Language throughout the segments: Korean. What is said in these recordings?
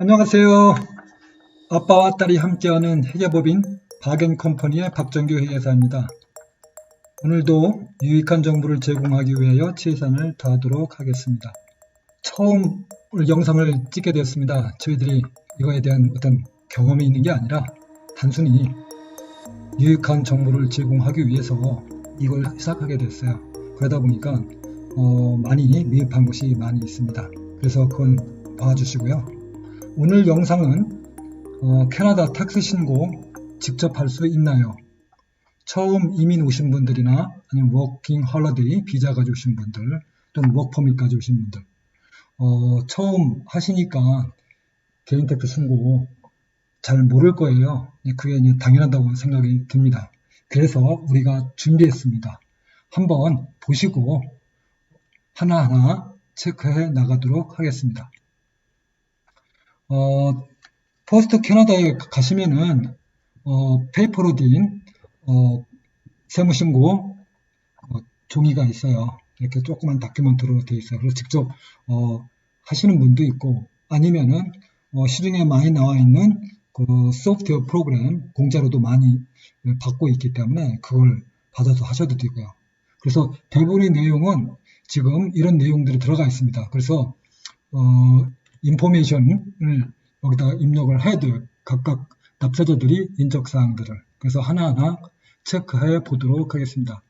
안녕하세요. 아빠와 딸이 함께하는 회계법인 박앤컴퍼니의 박정규 회계사입니다. 오늘도 유익한 정보를 제공하기 위하여 최선을 다하도록 하겠습니다. 처음 영상을 찍게 되었습니다. 저희들이 이거에 대한 어떤 경험이 있는 게 아니라 단순히 유익한 정보를 제공하기 위해서 이걸 시작하게 됐어요. 그러다 보니까 많이 미흡한 것이 많이 있습니다. 그래서 그건 봐주시고요. 오늘 영상은 캐나다 텍스 신고 직접 할 수 있나요? 처음 이민 오신 분들이나 아니면 워킹 홀리데이 비자 가져오신 분들 또는 워크퍼밋 가져오신 분들 처음 하시니까 개인 텍스 신고 잘 모를 거예요. 그게 당연하다고 생각이 듭니다. 그래서 우리가 준비했습니다. 한번 보시고 하나하나 체크해 나가도록 하겠습니다. 퍼스트 캐나다에 가시면은 페이퍼로 된 세무신고 종이가 있어요. 이렇게 조그만 다큐멘트로 되어 있어요. 그래서 직접 하시는 분도 있고 아니면은 시중에 많이 나와 있는 그 소프트웨어 프로그램 공짜로도 많이 받고 있기 때문에 그걸 받아서 하셔도 되고요. 그래서 대부분의 내용은 지금 이런 내용들이 들어가 있습니다. 그래서 인포메이션을 여기다 입력을 해야 돼요. 각각 납세자들이 인적사항들을. 그래서 하나하나 체크해 보도록 하겠습니다.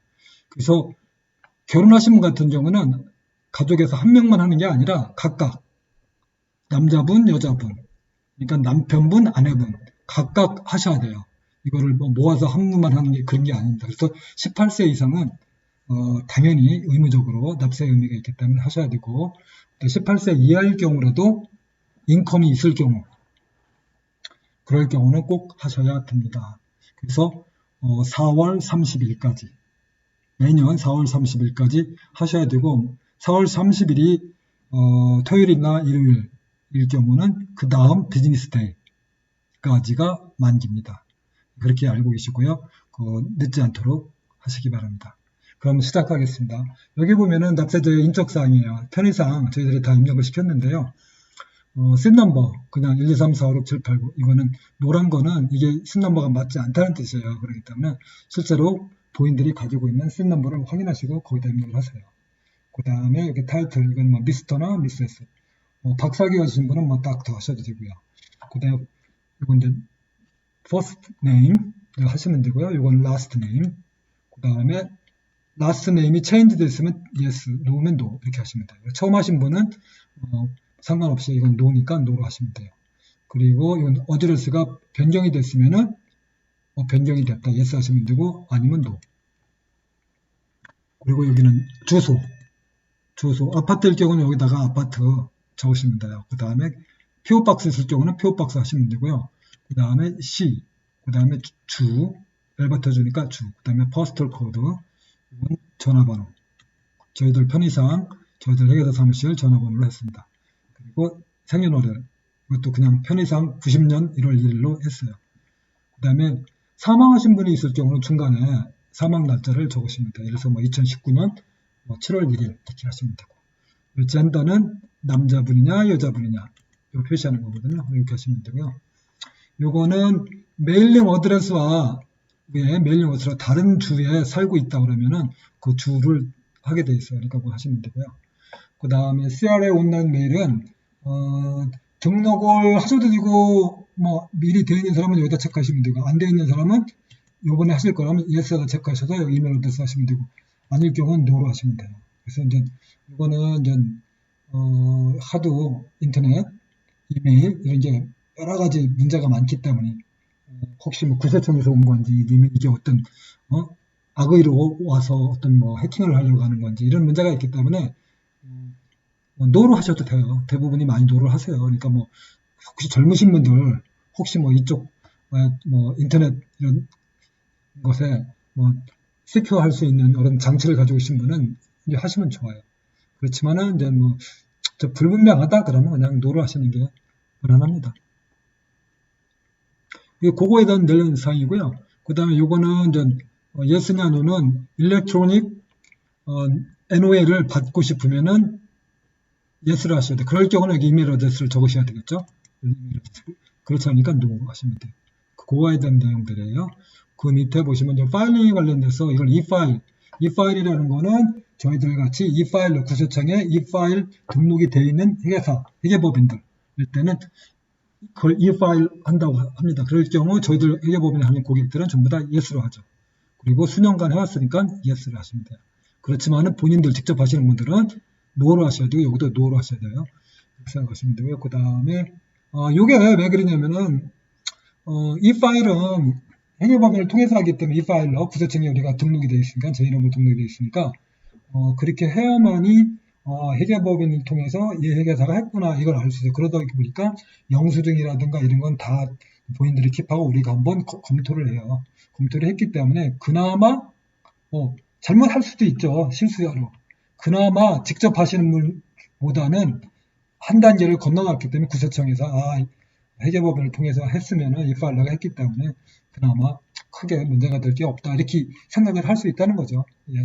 그래서 결혼하신 분 같은 경우는 가족에서 한 명만 하는 게 아니라 각각 남자분, 여자분, 그러니까 남편분, 아내분 각각 하셔야 돼요. 이거를 모아서 한 분만 하는 게 그런 게 아닙니다. 그래서 18세 이상은 당연히 의무적으로 납세 의무가 있기 때문에 하셔야 되고 18세 이하일 경우라도 인컴이 있을 경우 그럴 경우는 꼭 하셔야 됩니다. 그래서 4월 30일까지 매년 4월 30일까지 하셔야 되고 4월 30일이 토요일이나 일요일일 경우는 그 다음 비즈니스 데이까지가 만기입니다. 그렇게 알고 계시고요. 늦지 않도록 하시기 바랍니다. 그럼 시작하겠습니다. 여기 보면은 납세자의 인적사항이에요. 편의상 저희들이 다 입력을 시켰는데요. 씬넘버 그냥 1, 2, 3, 4, 5, 6, 7, 8, 9 이거는 노란 거는 이게 씬넘버가 맞지 않다는 뜻이에요. 그렇기 때문에 실제로 부인들이 가지고 있는 씬넘버를 확인하시고 거기다 입력을 하세요. 그 다음에 여기 타이틀 이건 뭐 미스터나 미세스 박사기 하신 분은 뭐 닥터 하셔도 되고요. 그 다음에 이건 이제 first name 하시면 되고요. 이건 last name 그 다음에 last name이 change 됐으면 yes, no면 no 이렇게 하시면 돼요. 처음 하신 분은 상관없이 이건 no니까 no로 하시면 돼요. 그리고 이건 어드레스가 변경이 됐으면은 변경이 됐다 yes 하시면 되고 아니면 no. 그리고 여기는 주소 아파트일 경우는 여기다가 아파트 적으시면 돼요. 그 다음에 PO박스 있을 경우는 PO박스 하시면 되고요. 그 다음에 C 그 다음에 주 엘버터 주니까 주 그 다음에 포스털 코드 이건 전화번호 저희들 편의상 저희들 회계사 사무실 전화번호로 했습니다. 그리고 생년월일 이것도 그냥 편의상 90년 1월 1일로 했어요. 그 다음에 사망하신 분이 있을 경우는 중간에 사망 날짜를 적으시면 돼요. 예를 들어서 2019년 7월 1일 이렇게 하시면 되고 젠더는 남자분이냐 여자분이냐 이거 표시하는 거거든요. 이렇게 하시면 되고요. 요거는 메일링 어드레스와 메일링 어드레스가 다른 주에 살고 있다 그러면은 그 주를 하게 돼 있어요. 그러니까 그거 하시면 되고요. 그 다음에 CRA 온라인 메일은 등록을 하셔도 되고 미리 되어 있는 사람은 여기다 체크하시면 되고 안 되어 있는 사람은 요번에 하실 거라면 yes에다 체크하셔서 여기 이메일 어드레스 하시면 되고 아닐 경우는 no로 하시면 돼요. 그래서 이제 이거는 이제 하도 인터넷, 이메일 이런 게 여러 가지 문제가 많기 때문에 혹시 구세청에서 온 건지 이게 어떤 악의로 와서 어떤 해킹을 하려고 하는 건지 이런 문제가 있기 때문에 노로 하셔도 돼요. 대부분이 많이 노를 하세요. 그러니까 혹시 젊으신 분들 혹시 이쪽 인터넷 이런 것에 시큐어 할 수 있는 그런 장치를 가지고 계신 분은 이제 하시면 좋아요. 그렇지만은 이제 불분명하다 그러면 그냥 노로 하시는 게 무난합니다. 그거에 대한 관련 사항이고요. 그 다음에 요거는 이제 yes냐 no는 일렉트로닉 NOA를 받고 싶으면은 yes를 하셔야 돼요. 그럴 경우는 여기 이메일 어드레스를 적으셔야 되겠죠. 그렇지 않으니까 no 하시면 돼요. 그거에 대한 내용들이에요. 그 밑에 보시면 이제 파일링에 관련돼서 이걸 이 파일이라는 거는 저희들 같이 이 파일로 구세청에 이 파일 등록이 되어 있는 회계사, 회계법인들 일 때는 그걸 이 파일 한다고 합니다. 그럴 경우 저희들 회계법인에 하는 고객들은 전부 다 yes로 하죠. 그리고 수년간 해왔으니까 yes를 하시면 돼요. 그렇지만은 본인들 직접 하시는 분들은 no로 하셔야 되고 여기도 no로 하셔야 돼요. 그렇게 생각하시면 되고요. 그 다음에 요게 왜 그러냐면은 이 파일은 회계법인을 통해서 하기 때문에 이 파일로 구세청에 우리가 등록이 되어 있으니까 제 이름으로 등록이 되어 있으니까 그렇게 해야만이 회계법인을 통해서 이 회계사가 했구나 이걸 알 수 있어요. 그러다 보니까 영수증이라든가 이런 건 다 본인들이 킵하고 우리가 한번 검토를 해요. 검토를 했기 때문에 그나마 잘못할 수도 있죠. 실수로. 그나마 직접 하시는 분보다는 한 단계를 건너갔기 때문에 구세청에서 회계법인을 통해서 했으면은 이 파일러가 했기 때문에 그나마 크게 문제가 될 게 없다 이렇게 생각을 할 수 있다는 거죠. 예.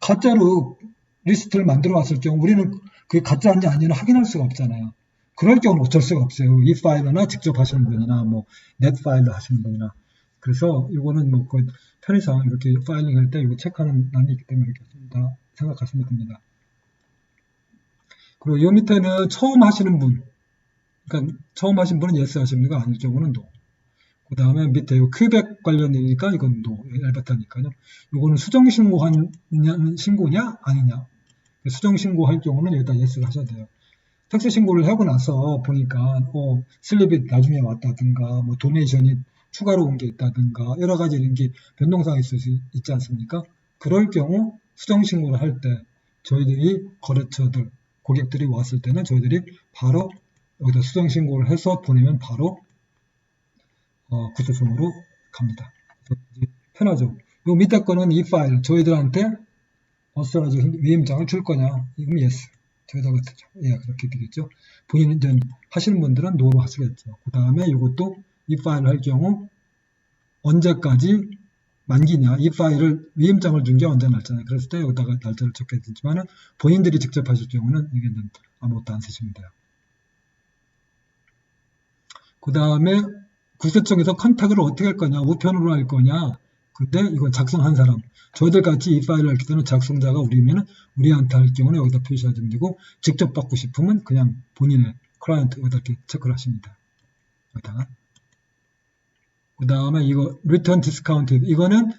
가짜로 리스트를 만들어 왔을 경우 우리는 그게 가짜인지 아닌지 확인할 수가 없잖아요. 그럴 경우는 어쩔 수가 없어요. 이 파일러나 직접 하시는 분이나 넷 파일러 하시는 분이나. 그래서 이거는 편의상 이렇게 파일링 할 때 이거 체크하는 난이 있기 때문에 이렇게 생각하시면 됩니다. 그리고 이 밑에는 처음 하시는 분, 그러니까 처음 하신 분은 yes 하시는 거 아닐 경우는 no. 그 다음에 밑에 큐백 관련이니까 이건 no, 알바타니까요. 이거는 수정 신고냐 아니냐. 수정 신고할 경우는 여기다 yes를 하셔야 돼요. 텍스 신고를 하고 나서 보니까 슬립이 나중에 왔다든가 도네이션이 추가로 온 게 있다든가 여러 가지 이런 게 변동사항이 있을 수 있지 않습니까? 그럴 경우 수정 신고를 할 때 저희들이 거래처들 고객들이 왔을 때는 저희들이 바로 여기다 수정 신고를 해서 보내면 바로 구조성으로 갑니다. 편하죠. 요 밑에 거는 이 파일 저희들한테 어스라지 위임장을 줄 거냐? 이건 yes. 저희가 예, 그렇게 되겠죠. 본인 이제 하시는 분들은 no로 하시겠죠. 그 다음에 이것도 이 파일을 할 경우 언제까지 만기냐? 이 파일을 위임장을 준 게 언제 날짜냐? 그랬을 때 여기다가 날짜를 적게 되지만은 본인들이 직접 하실 경우는 이게는 아무것도 안 쓰시면 돼요. 그 다음에 구세청에서 컨택을 어떻게 할 거냐? 우편으로 할 거냐? 근데 이건 작성한 사람. 저희들 같이 이 파일을 할 때는 작성자가 우리면은 우리한테 할 경우는 여기다 표시하시면 되고 직접 받고 싶으면 그냥 본인의 클라이언트 여기다 이렇게 체크를 하십니다. 여기다가. 그 다음에 이거 return discounted 이거는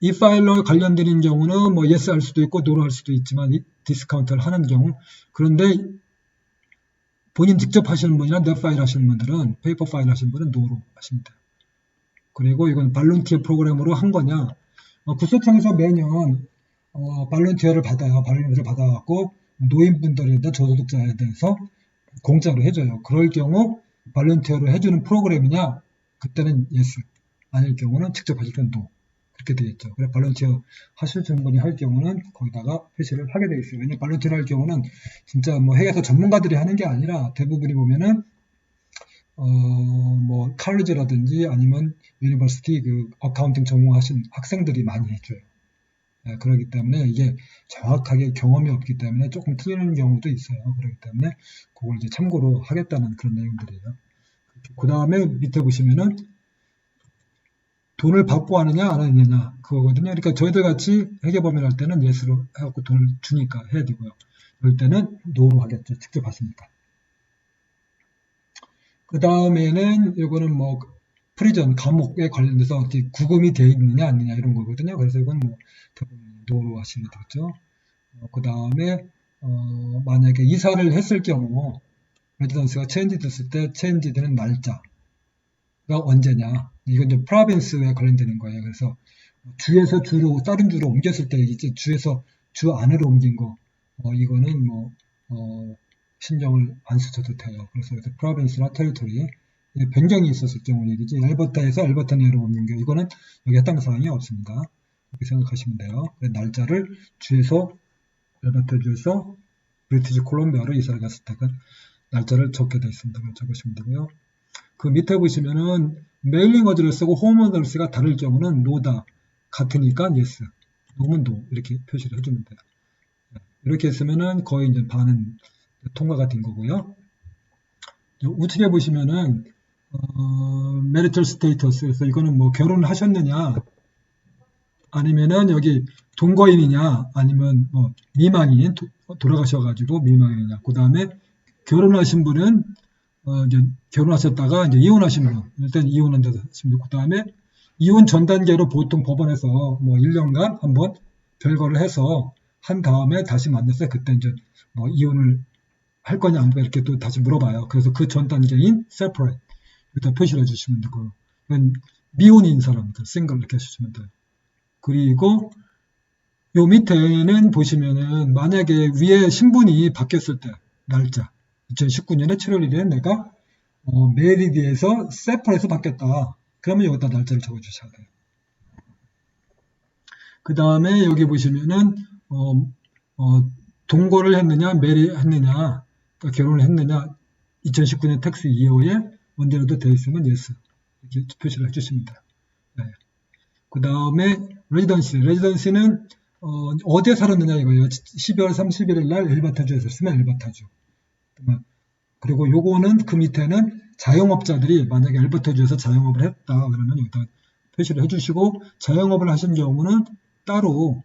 이 파일로 관련된 경우는 yes 할 수도 있고 no로 할 수도 있지만 이 디스카운트를 하는 경우 그런데 본인 직접 하시는 분이나 넷 파일 하시는 분들은 페이퍼 파일 하시는 분은 no로 하십니다. 그리고 이건 발론티어 프로그램으로 한 거냐 구세청에서 매년 발론티어를 받아요. 발론티어를 받아갖고 노인분들에 대한 저소득자에 대해서 공짜로 해줘요. 그럴 경우 발론티어를 해주는 프로그램이냐 그때는 yes 아닐 경우는 직접 하실 때는 no 그렇게 되겠죠. 그래서 발론티어 하실 분이 할 경우는 거기다가 표시를 하게 되어 있어요. 왜냐면 발론티어를 할 경우는 진짜 회계사 전문가들이 하는 게 아니라 대부분이 보면은 칼리지라든지 아니면 유니버시티 어카운팅 전공하신 학생들이 많이 해줘요. 그렇기 때문에 이게 정확하게 경험이 없기 때문에 조금 틀리는 경우도 있어요. 그렇기 때문에 그걸 이제 참고로 하겠다는 그런 내용들이에요. 그 다음에 밑에 보시면은 돈을 받고 하느냐 안 하느냐 그거거든요. 그러니까 저희들 같이 회계법인 할 때는 yes로 해갖고 돈을 주니까 해야 되고요. 그럴 때는 no로 하겠죠. 직접 하시니까. 그 다음에는 이거는 프리전 감옥에 관련돼서 어떻게 구금이 되어 있느냐 안 있느냐 이런 거거든요. 그래서 이건 no로 하시면 되겠죠. 그 다음에 만약에 이사를 했을 경우 레지던스가 체인지 됐을 때 체인지 되는 날짜가 언제냐 이건 이제 프로빈스에 관련되는 거예요. 그래서 주에서 주로 다른 주로 옮겼을 때 이제 주에서 주 안으로 옮긴 거 이거는 신경을 안 쓰셔도 돼요. 그래서 프로빈스나 테리토리 변경이 있었을 경우 얘기지 엘버타에서 엘버타 내로 옮긴 게 이거는 여기 해당 사항이 없습니다. 이렇게 생각하시면 돼요. 날짜를 주에서 엘버타 주에서 브리티시 콜롬비아로 이사를 갔을 때가 날짜를 적게 되어 있습니다. 적으시면 되고요. 그 밑에 보시면은 메일링 어드레스고 홈 어드레스가 다를 경우는 no다 같으니까 yes, no면 no 이렇게 표시를 해주면 돼요. 이렇게 했으면은 거의 이제 반은 통과가 된 거고요. 우측에 보시면은 marital status, 그래서 이거는 뭐 결혼을 하셨느냐, 아니면은 여기 동거인이냐, 아니면 뭐 미망인, 돌아가셔가지고 미망인이냐. 그 다음에 결혼하신 분은 이제 결혼하셨다가 이제 이혼하신 분, 일단 이혼한 데서 하십니다. 그 다음에 이혼 전 단계로 보통 법원에서 뭐 1년간 한번 별거를 해서 한 다음에 다시 만났어요. 그때 이제 뭐 이혼을 할 거냐 안 거냐 이렇게 또 다시 물어봐요. 그래서 그 전 단계인 separate 여기다 표시를 해주시면 되고, 미혼인 사람들 single 이렇게 해주시면 돼요. 그리고 요 밑에는 보시면은 만약에 위에 신분이 바뀌었을 때 날짜 2019년에 7월 1일에 내가 메리드에서 세퍼에서 바뀌었다. 그러면 여기다 날짜를 적어주셔야 돼요. 그 다음에 여기 보시면은 동거를 했느냐, 했느냐, 그러니까 결혼을 했느냐, 2019년 텍스 이어에 언제라도 되어 있으면 yes 이렇게 표시를 해주시면 돼요. 네. 그 다음에 레지던시는 어디에 살았느냐 이거예요. 12월 31일 날 엘바타주에서 쓰면 엘바타주. 그리고 요거는 그 밑에는 자영업자들이 만약에 엘버터주에서 자영업을 했다 그러면 여기다 표시를 해주시고, 자영업을 하신 경우는 따로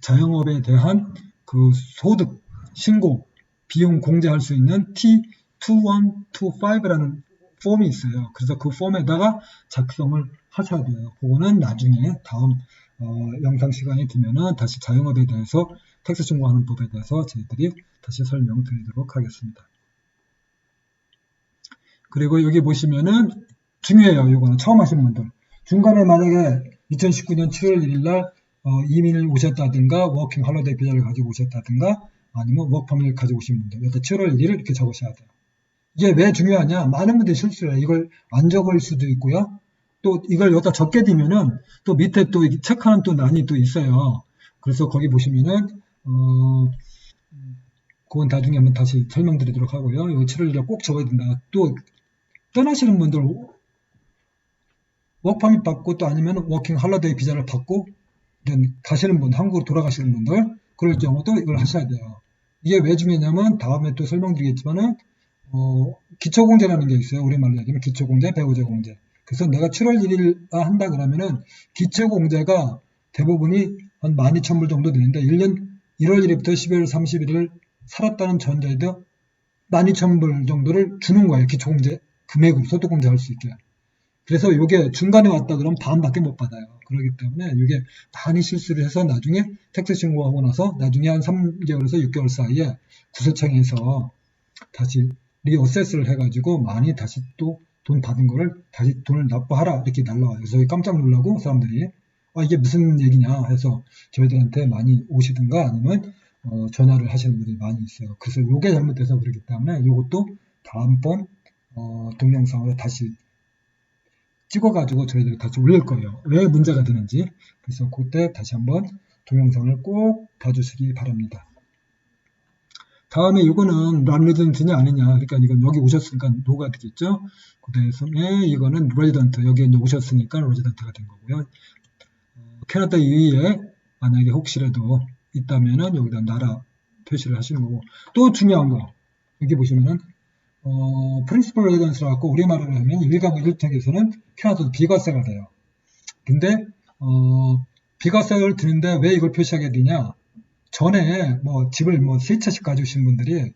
자영업에 대한 그 소득 신고 비용 공제할 수 있는 T2125라는 폼이 있어요. 그래서 그 폼에다가 작성을 하셔야 돼요. 그거는 나중에 다음 영상 시간이 되면은 다시 자영업에 대해서 텍스 신고하는 법에 대해서 저희들이 다시 설명드리도록 하겠습니다. 그리고 여기 보시면은 중요해요. 이거는 처음 하시는 분들. 중간에 만약에 2019년 7월 1일 날 이민을 오셨다든가 워킹 할러데이 비자를 가지고 오셨다든가 아니면 워크퍼밋을 가지고 오신 분들, 일단 7월 1일을 이렇게 적으셔야 돼요. 이게 왜 중요하냐? 많은 분들이 실수를 해요. 이걸 안 적을 수도 있고요. 또 이걸 여기다 적게 되면은 또 밑에 또 체크하는 또 난이 또 있어요. 그래서 거기 보시면은 그건 나중에 한번 다시 설명드리도록 하고요. 이 7월 1일에 꼭 적어야 된다. 또 떠나시는 분들 워크퍼밋 받고 또 아니면 워킹 할러데이 비자를 받고 가시는 분, 한국으로 돌아가시는 분들 그럴 경우도 이걸 하셔야 돼요. 이게 왜 중요하냐면 다음에 또 설명드리겠지만은 기초공제라는 게 있어요. 우리말로 얘기하면 기초공제, 배우자공제. 그래서 내가 7월 1일 한다 그러면은 기초공제가 대부분이 한 12,000불 정도 되는데 1년 1월 1일부터 12월 31일 살았다는 전제에도 12,000불 정도를 주는 거예요. 기초공제 금액으로 소득공제 할 수 있게. 그래서 이게 중간에 왔다 그러면 반밖에 못 받아요. 그렇기 때문에 이게 많이 실수를 해서 나중에 텍스 신고하고 나서 나중에 한 3개월에서 6개월 사이에 구세청에서 다시 리어세스를 해가지고 많이 다시 또 돈 받은 거를 다시 돈을 납부하라 이렇게 날라와요. 그래서 깜짝 놀라고 사람들이 이게 무슨 얘기냐 해서 저희들한테 많이 오시든가 아니면 전화를 하시는 분들이 많이 있어요. 그래서 이게 잘못돼서 그렇기 때문에 이것도 다음번 동영상으로 다시 찍어가지고 저희들이 다시 올릴 거예요. 왜 문제가 되는지. 그래서 그때 다시 한번 동영상을 꼭 봐주시기 바랍니다. 다음에 이거는 런레지던트냐 아니냐. 그러니까 이건 여기 오셨으니까 노가 되겠죠. 그 다음에 이거는 레지던트. 여기 이제 오셨으니까 레지던트가 된 거고요. 캐나다 이외에 만약에 혹시라도 있다면은 여기다 나라 표시를 하시는 거고. 또 중요한 거. 여기 보시면은 프린시플 레지던스라고 갖고 우리말로 하면 1가구 1주택에서는 캐나다도 비과세가 돼요. 근데 비과세를 드는데 왜 이걸 표시하게 되냐? 전에 집을 3채씩 가지신 분들이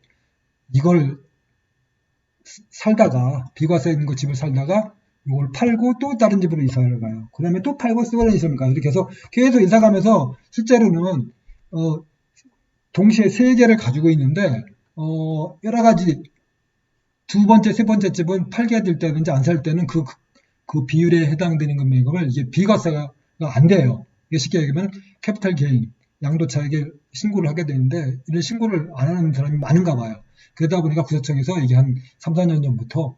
이걸 살다가 비과세 있는 거 집을 살다가 이걸 팔고 또 다른 집으로 이사를 가요. 그 다음에 또 팔고 또 다른 집을 가요. 이렇게 해서 계속 이사 가면서 실제로는 동시에 3개를 가지고 있는데 여러 가지 두 번째, 세 번째 집은 팔게 될 때는 이제 안 살 때는 그 비율에 해당되는 금액을 이제 비과세가 안 돼요. 이게 쉽게 얘기하면 캐피탈 게인, 양도차익에 신고를 하게 되는데 이런 신고를 안 하는 사람이 많은가 봐요. 그러다 보니까 구세청에서 이게 한 3, 4년 전부터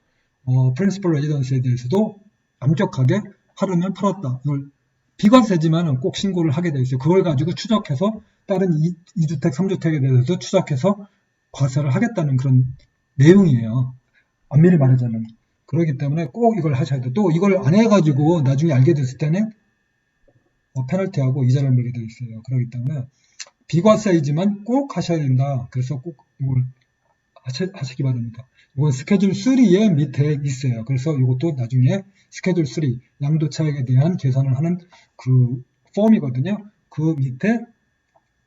프린시플 레지던스에 대해서도 엄격하게 팔으면 팔았다. 이걸 비과세지만은 꼭 신고를 하게 돼 있어요. 그걸 가지고 추적해서 다른 2주택, 3주택에 대해서도 추적해서 과세를 하겠다는 그런 내용이에요. 엄밀히 말하자면. 그렇기 때문에 꼭 이걸 하셔야 돼요. 또 이걸 안 해가지고 나중에 알게 됐을 때는 페널티하고 이자를 물게 되어 있어요. 그렇기 때문에 비과세이지만 꼭 하셔야 된다. 그래서 꼭 이걸 하시기 바랍니다. 이건 스케줄 3의 밑에 있어요. 그래서 이것도 나중에 스케줄 3, 양도 차익에 대한 계산을 하는 그 폼이거든요. 그 밑에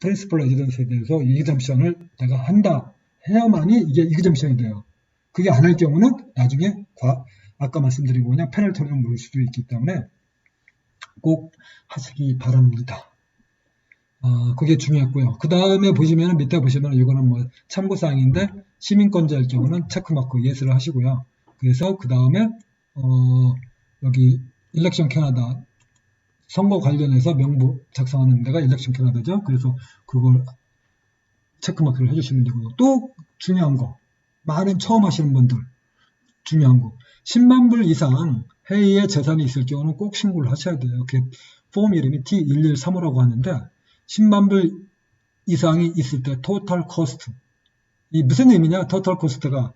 프린시플 레지던스에 대해서 이그점션을 내가 한다 해야만이 이게 이그점션이 돼요. 그게 안 할 경우는 나중에 아까 말씀드린 거냐 페널티를 물을 수도 있기 때문에 꼭 하시기 바랍니다. 그게 중요했고요. 그 다음에 보시면 밑에 보시면 이거는 뭐 참고사항인데 시민권자일 경우는 체크마크 예스를 하시고요. 그래서 그 다음에 여기 일렉션 캐나다 선거 관련해서 명부 작성하는 데가 일렉션 캐나다죠. 그래서 그걸 체크마크를 해주시면 되고요. 또 중요한 거 많은 처음 하시는 분들 중요한 거 10만 불 이상 해외에 재산이 있을 경우는 꼭 신고를 하셔야 돼요. 그 폼 이름이 T1135라고 하는데 10만 불 이상이 있을 때 토탈 코스트 이 무슨 의미냐? 토탈 코스트가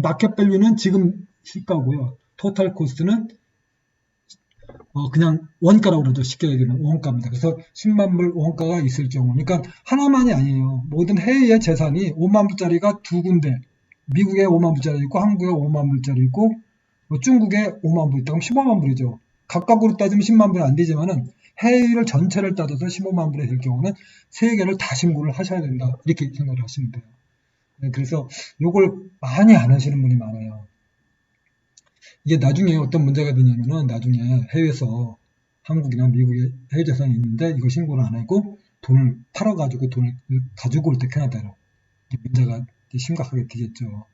마켓 밸류는 지금 시가고요. 토탈 코스트는 그냥 원가라고 그러죠. 쉽게 얘기하면 원가입니다. 그래서 10만 불 원가가 있을 경우 그러니까 하나만이 아니에요. 모든 해외의 재산이 5만 불짜리가 두 군데 미국에 5만 불짜리 있고 한국에 5만 불짜리 있고 중국에 5만 불 있다. 그럼 15만 불이죠. 각각으로 따지면 10만 불은 안 되지만은 해외를 전체를 따져서 15만 불이 될 경우는 세 개를 다 신고를 하셔야 된다. 이렇게 생각을 하시면 돼요. 네, 그래서 이걸 많이 안 하시는 분이 많아요. 이게 나중에 어떤 문제가 되냐면은 나중에 해외에서 한국이나 미국에 해외 재산이 있는데 이거 신고를 안 하고 돈을 팔아가지고 돈을 가지고 올 때 캐나다로 문제가 심각하게 되겠죠.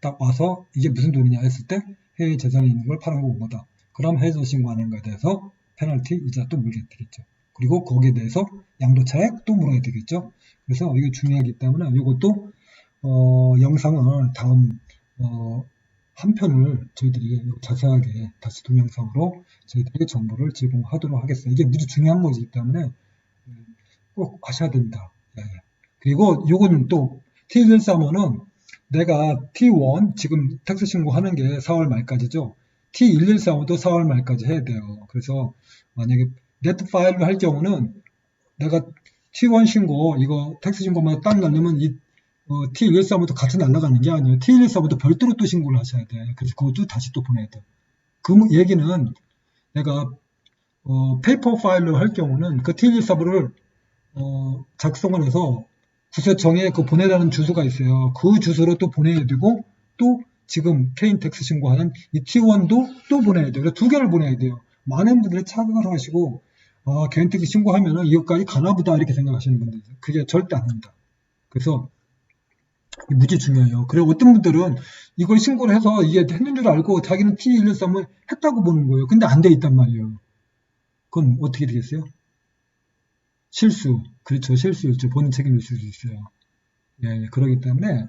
딱 와서 이게 무슨 돈이냐 했을 때 해외 재산이 있는 걸 팔아고 온 거다. 그럼 해외에서 신고하는 거에 대해서 페널티 이자 또 물게 되겠죠. 그리고 거기에 대해서 양도차익 또 물어야 되겠죠. 그래서 이게 중요하기 때문에 이것도 영상을 다음 한 편을 저희들이 자세하게 다시 동영상으로 저희들이 정보를 제공하도록 하겠습니다. 이게 무지 중요한 거기 때문에 꼭 하셔야 됩니다. 예. 그리고 요거는 또 T113호는 내가 T1 지금 텍스 신고하는 게 4월 말까지죠. T1135도 4월 말까지 해야 돼요. 그래서 만약에 네트 파일로 할 경우는 내가 T1 신고 이거 텍스 신고만 딱 날리면 이 T113호도 같이 날아가는 게 아니에요. T113호도 별도로 또 신고를 하셔야 돼. 그래서 그것도 다시 또 보내야 돼. 그 얘기는 내가 페이퍼 파일로 할 경우는 그 T113호를 작성을 해서 구세청에 그 보내라는 주소가 있어요. 그 주소로 또 보내야 되고 또 지금 케인텍스 신고하는 이 T1도 또 보내야 돼요. 그래서 두 개를 보내야 돼요. 많은 분들이 착각을 하시고 케인텍스 신고하면은 이것까지 가나보다 이렇게 생각하시는 분들 그게 절대 아닙니다. 그래서 무지 중요해요. 그리고 어떤 분들은 이걸 신고를 해서 이게 했는 줄 알고 자기는 T113을 했다고 보는 거예요. 근데 안 돼 있단 말이에요. 그럼 어떻게 되겠어요? 실수. 그렇죠. 실수였죠. 본인 책임일 수도 있어요. 예, 그러기 때문에,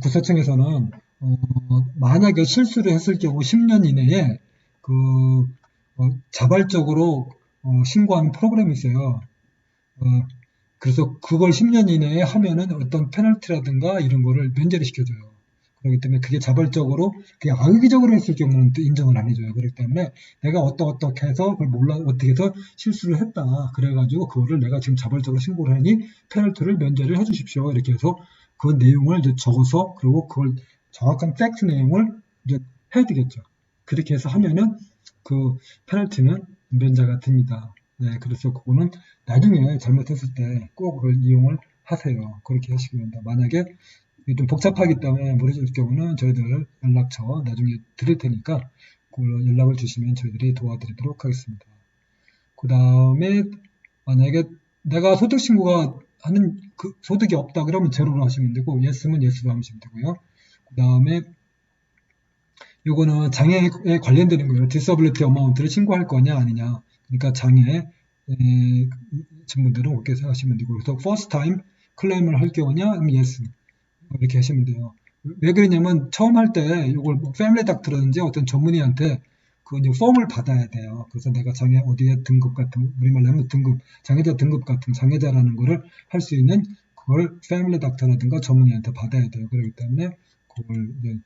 구세청에서는, 만약에 실수를 했을 경우 10년 이내에, 자발적으로, 신고하는 프로그램이 있어요. 그래서 그걸 10년 이내에 하면은 어떤 페널티라든가 이런 거를 면제를 시켜줘요. 그렇기 때문에 그게 자발적으로 그냥 악의적으로 했을 경우는 또 인정을 안 해줘요. 그렇기 때문에 내가 어떻게 해서 그걸 어떻게 해서 실수를 했다. 그래가지고 그거를 내가 지금 자발적으로 신고를 하니 페널티를 면제를 해주십시오. 이렇게 해서 그 내용을 이제 적어서 그리고 그걸 정확한 팩트 내용을 이제 해야 되겠죠. 그렇게 해서 하면은 그 페널티는 면제가 됩니다. 네, 그래서 그거는 나중에 잘못했을 때 꼭 그걸 이용을 하세요. 그렇게 하시기 바랍니다. 만약에 이게 좀 복잡하기 때문에 모르실 경우는 저희들 연락처 나중에 드릴 테니까 그걸로 연락을 주시면 저희들이 도와드리도록 하겠습니다. 그 다음에 만약에 내가 소득 신고가 하는 그 소득이 없다 그러면 제로로 하시면 되고 예스면 예스로 하시면 되고요. 그 다음에 요거는 장애에 관련되는 거예요. 디서빌리티 어마운트를 신고할 거냐 아니냐. 그러니까 장애 분들은 그렇게 생각하시면 되고 그래서 first time 클레임을 할 경우냐 아니면 yes 이렇게 하시면 돼요. 왜 그러냐면 처음 할 때 이걸 패밀리 닥터라든지 어떤 전문의한테 그 폼을 받아야 돼요. 그래서 내가 장애 어디에 등급 같은 우리말로 하면 등급 장애자 등급 같은 장애자라는 거를 할 수 있는 그걸 패밀리 닥터라든가 전문의한테 받아야 돼요. 그렇기 때문에 그걸 이제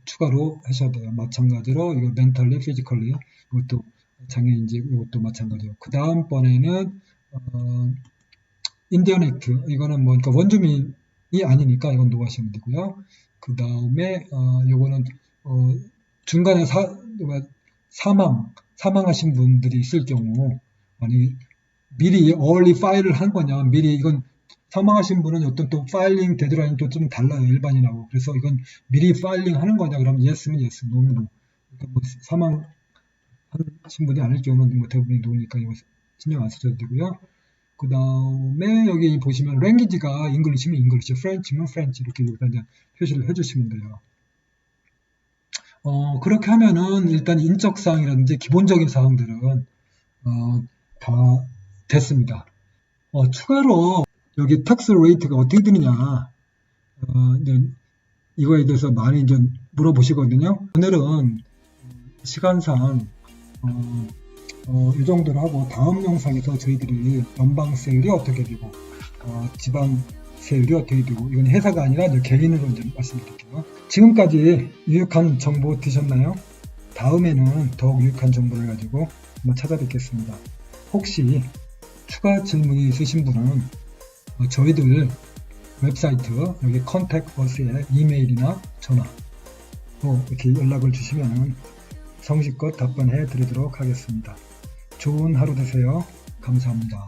추가로 하셔야 돼요. 마찬가지로 이거 멘탈리, 피지컬리 이것도 장애인지 이것도 마찬가지로 그 다음번에는 인디언 액트 이거는 뭐 그러니까 원주민이 아니니까 이건 노하시면 되고요. 그 다음에 요거는 중간에 사망하신 분들이 있을 경우, 아니 미리 early file을 한 거냐, 미리 이건 사망하신 분은 어떤 또 파일링 데드라인이 또 좀 달라요, 일반인하고. 그래서 이건 미리 파일링 하는 거냐, 그럼 yes면 yes, no면 no. 그러니까 뭐 사망하신 분이 아닐 경우는 뭐 대부분이 no니까 이거 신경 안 쓰셔도 되고요. 그 다음에 여기 보시면 language가 English면 English, French면 French 이렇게 여기다 이제 표시를 해주시면 돼요. 그렇게 하면은 일단 인적사항이라든지 기본적인 사항들은 다 됐습니다. 추가로 여기 텍스 레이트가 어떻게 되느냐, 이제 이거에 대해서 많이 좀 물어보시거든요. 오늘은 시간상 이 정도로 하고, 다음 영상에서 저희들이 연방세율이 어떻게 되고 지방세율이 어떻게 되고, 이건 회사가 아니라 이제 개인으로 이제 말씀드릴게요. 지금까지 유익한 정보 드셨나요? 다음에는 더욱 유익한 정보를 가지고 한번 찾아뵙겠습니다. 혹시 추가 질문이 있으신 분은 저희들 웹사이트 여기 Contact Us에 이메일이나 전화로 이렇게 연락을 주시면 성실껏 답변해 드리도록 하겠습니다. 좋은 하루 되세요. 감사합니다.